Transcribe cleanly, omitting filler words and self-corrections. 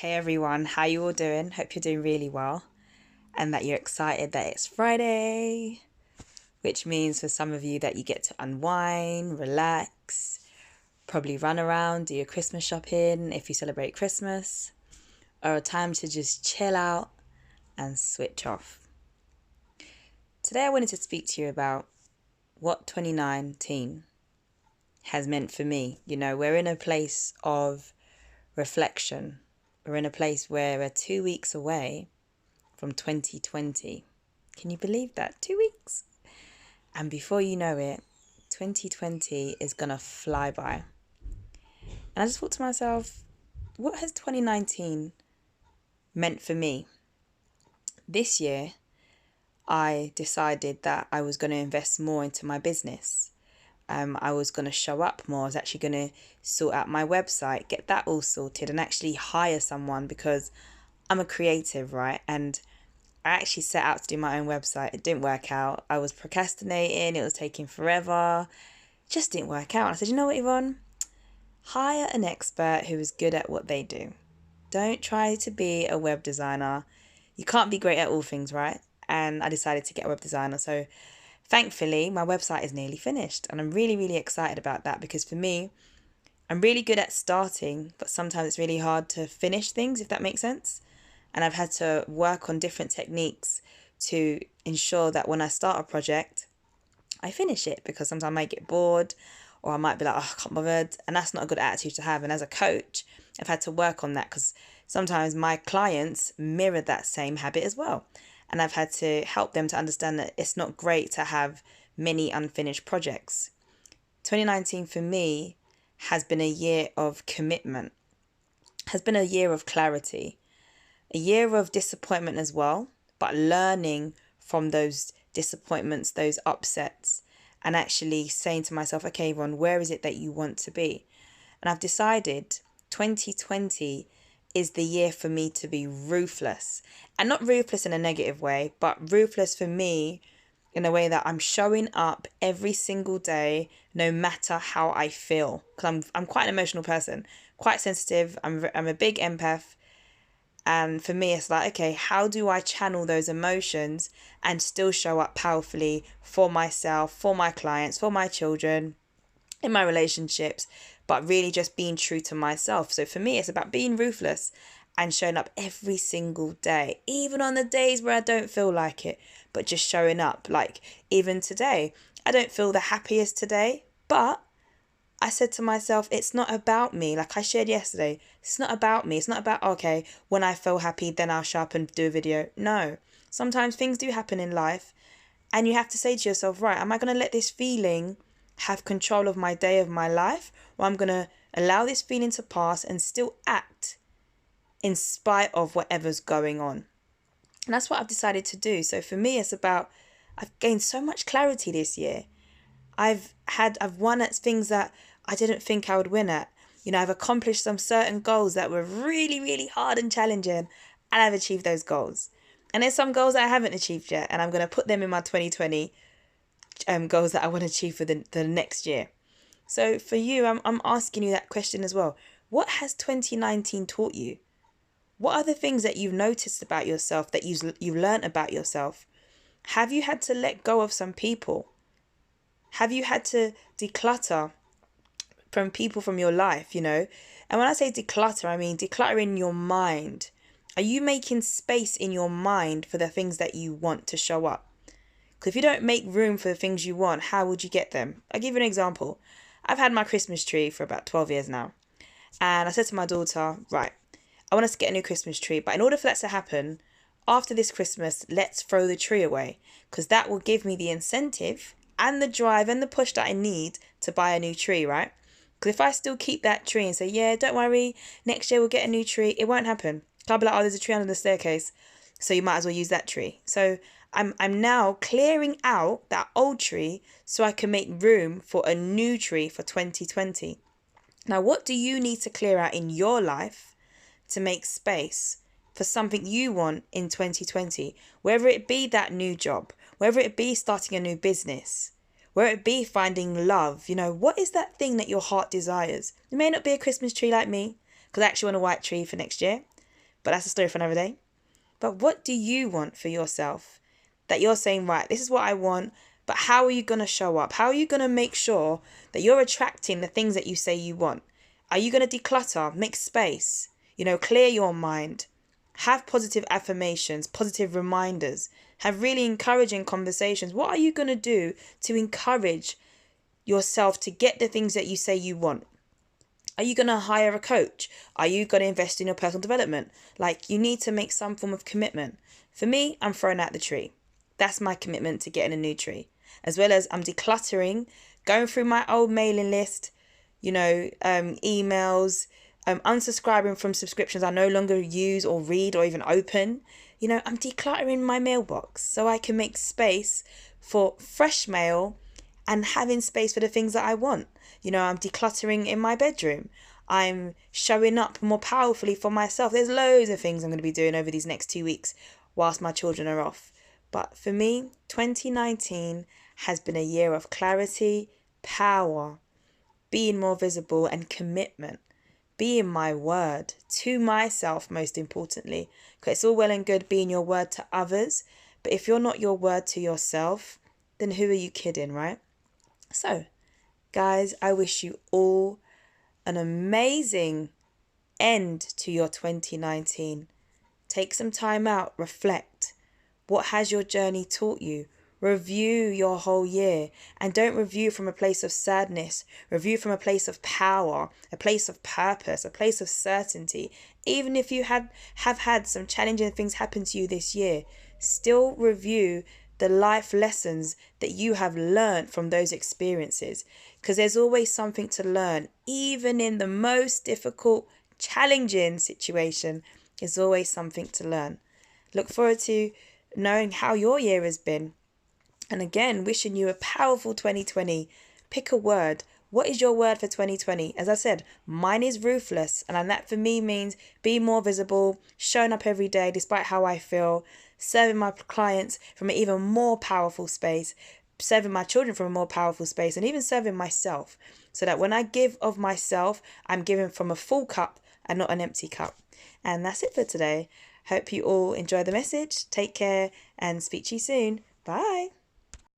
Hey everyone, how you all doing? Hope you're doing really well and that you're excited that it's Friday, which means for some of you that you get to unwind, relax, probably run around, do your Christmas shopping if you celebrate Christmas, or a time to just chill out and switch off. Today I wanted to speak to you about what 2019 has meant for me. You know, we're in a place of reflection. We're in a place where we're 2 weeks away from 2020. Can you believe that? 2 weeks? And before you know it, 2020 is going to fly by. And I just thought to myself, what has 2019 meant for me? This year, I decided that I was going to invest more into my business. I was going to show up more. I was actually going to sort out my website, get that all sorted, and actually hire someone because I'm a creative, right? And I actually set out to do my own website. It didn't work out. I was procrastinating. It was taking forever. It just didn't work out. I said, you know what, Yvonne? Hire an expert who is good at what they do. Don't try to be a web designer. You can't be great at all things, right? And I decided to get a web designer. So thankfully, my website is nearly finished. And I'm really, really excited about that because for me, I'm really good at starting, but sometimes it's really hard to finish things, if that makes sense. And I've had to work on different techniques to ensure that when I start a project, I finish it because sometimes I might get bored or I might be like, oh, I can't bother. And that's not a good attitude to have. And as a coach, I've had to work on that because sometimes my clients mirror that same habit as well. And I've had to help them to understand that it's not great to have many unfinished projects. 2019 for me has been a year of commitment, has been a year of clarity, a year of disappointment as well, but learning from those disappointments, those upsets, and actually saying to myself, okay, Yvonne, where is it that you want to be? And I've decided 2020 is the year for me to be ruthless. And not ruthless in a negative way, but ruthless for me in a way that I'm showing up every single day, no matter how I feel. Because I'm quite an emotional person, quite sensitive. I'm a big empath. And for me, it's like, okay, how do I channel those emotions and still show up powerfully for myself, for my clients, for my children, in my relationships, but really just being true to myself. So for me, it's about being ruthless and showing up every single day, even on the days where I don't feel like it, but just showing up. Like even today, I don't feel the happiest today, but I said to myself, it's not about me. Like I shared yesterday, it's not about me. It's not about, okay, when I feel happy, then I'll show up and do a video. No, sometimes things do happen in life and you have to say to yourself, right, am I going to let this feeling have control of my day, of my life, or I'm going to allow this feeling to pass and still act in spite of whatever's going on? And that's what I've decided to do. So for me, it's about, I've gained so much clarity this year. I've won at things that I didn't think I would win at. You know, I've accomplished some certain goals that were really, really hard and challenging, and I've achieved those goals. And there's some goals that I haven't achieved yet, and I'm going to put them in my 2020 goals that I want to achieve for the next year. So for you, I'm asking you that question as well. What has 2019 taught you? What are the things that you've noticed about yourself, that you've learned about yourself? Have you had to let go of some people? Have you had to declutter from people from your life, you know? And when I say declutter, I mean decluttering your mind. Are you making space in your mind for the things that you want to show up? Because if you don't make room for the things you want, how would you get them? I'll give you an example. I've had my Christmas tree for about 12 years now. And I said to my daughter, right, I want us to get a new Christmas tree. But in order for that to happen, after this Christmas, let's throw the tree away. Because that will give me the incentive and the drive and the push that I need to buy a new tree, right? Because if I still keep that tree and say, yeah, don't worry, next year we'll get a new tree, it won't happen. I'll be like, oh, there's a tree under the staircase, so you might as well use that tree. So I'm now clearing out that old tree so I can make room for a new tree for 2020. Now, what do you need to clear out in your life to make space for something you want in 2020? Whether it be that new job, whether it be starting a new business, whether it be finding love, you know, what is that thing that your heart desires? It may not be a Christmas tree like me, because I actually want a white tree for next year. But that's a story for another day. But what do you want for yourself? That you're saying, right, this is what I want, but how are you going to show up? How are you going to make sure that you're attracting the things that you say you want? Are you going to declutter, make space, clear your mind, have positive affirmations, positive reminders, have really encouraging conversations? What are you going to do to encourage yourself to get the things that you say you want? Are you going to hire a coach? Are you going to invest in your personal development? Like, you need to make some form of commitment. For me, I'm throwing out the tree. That's my commitment to getting a new tree. As well as I'm decluttering, going through my old mailing list, emails, unsubscribing from subscriptions I no longer use or read or even open. I'm decluttering my mailbox so I can make space for fresh mail and having space for the things that I want. I'm decluttering in my bedroom. I'm showing up more powerfully for myself. There's loads of things I'm going to be doing over these next 2 weeks whilst my children are off. But for me, 2019 has been a year of clarity, power, being more visible, and commitment. Being my word to myself, most importantly. Because it's all well and good being your word to others, but if you're not your word to yourself, then who are you kidding, right? So, guys, I wish you all an amazing end to your 2019. Take some time out, reflect. What has your journey taught you? Review your whole year, and don't review from a place of sadness. Review from a place of power, a place of purpose, a place of certainty. Even if you have had some challenging things happen to you this year, still review the life lessons that you have learned from those experiences, because there's always something to learn. Even in the most difficult, challenging situation, there's always something to learn. Look forward to knowing how your year has been. And again, wishing you a powerful 2020. Pick a word. What is your word for 2020? As I said, mine is ruthless. And that for me means being more visible, showing up every day despite how I feel, serving my clients from an even more powerful space, serving my children from a more powerful space, and even serving myself. So that when I give of myself, I'm giving from a full cup and not an empty cup. And that's it for today. Hope you all enjoy the message. Take care and speak to you soon. Bye.